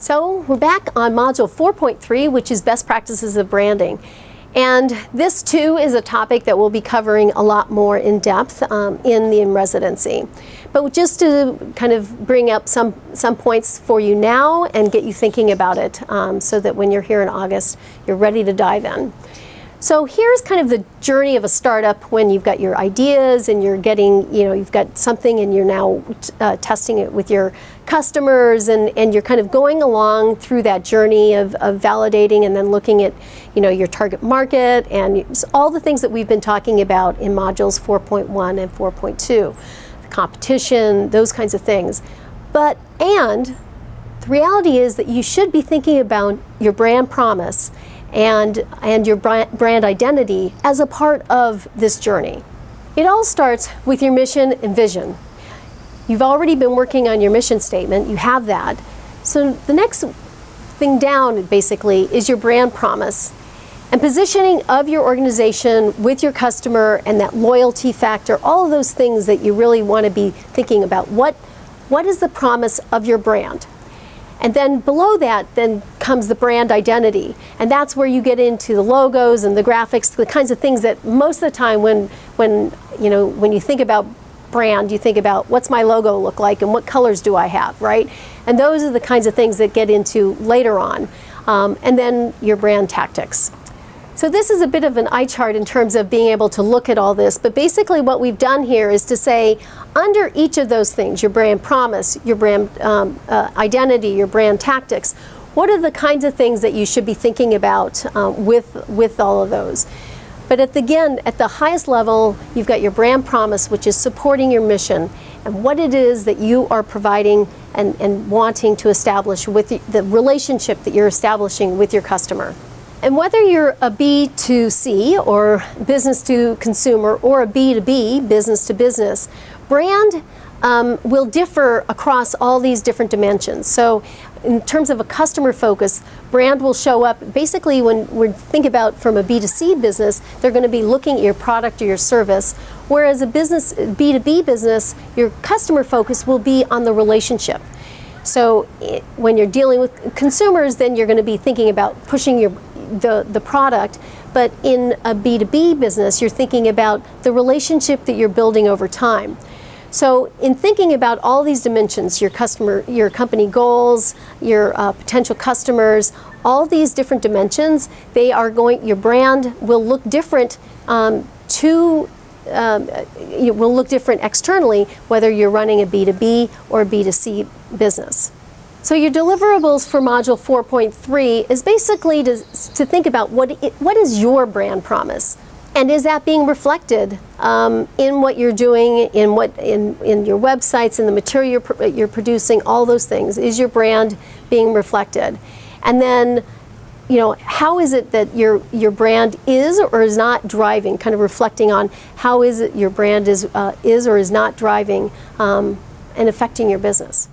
So we're back on module 4.3, which is best practices of branding. And this too is a topic that we'll be covering a lot more in depth in the in-residency. But just to kind of bring up some points for you now and get you thinking about it so that when you're here in August, you're ready to dive in. So here's kind of the journey of a startup when you've got your ideas and you're getting, you've got something and you're now testing it with your customers and you're kind of going along through that journey of validating and then looking at, your target market and all the things that we've been talking about in modules 4.1 and 4.2, the competition, those kinds of things. And the reality is that you should be thinking about your brand promise and your brand identity as a part of this journey. It all starts with your mission and vision. You've already been working on your mission statement, you have that. So the next thing down basically is your brand promise and positioning of your organization with your customer and that loyalty factor, all of those things that you really want to be thinking about. What is the promise of your brand? And then below that then comes the brand identity. And that's where you get into the logos and the graphics, the kinds of things that most of the time when you think about brand, you think about what's my logo look like and what colors do I have, right? And those are the kinds of things that get into later on. And then your brand tactics. So this is a bit of an eye chart in terms of being able to look at all this, but basically what we've done here is to say under each of those things, your brand promise, your brand identity, your brand tactics, what are the kinds of things that you should be thinking about with all of those? But at the highest level, you've got your brand promise, which is supporting your mission and what it is that you are providing and wanting to establish with the relationship that you're establishing with your customer. And whether you're a B2C or business to consumer or a B2B, business to business, brand will differ across all these different dimensions. So in terms of a customer focus, brand will show up basically when we think about from a B2C business, they're going to be looking at your product or your service, whereas a B2B business, your customer focus will be on the relationship. So when you're dealing with consumers, then you're going to be thinking about pushing the product, but in a B2B business, you're thinking about the relationship that you're building over time. So in thinking about all these dimensions, your company goals, your potential customers, all these different dimensions, your brand will look different will look different externally, whether you're running a B2B or a B2C business. So your deliverables for module 4.3 is basically to think about what is your brand promise, and is that being reflected in what you're doing, in your websites, in the material you're producing, all those things. Is your brand being reflected? And then, how is it that your brand is or is not driving? Kind of reflecting on how is it your brand is or is not driving and affecting your business.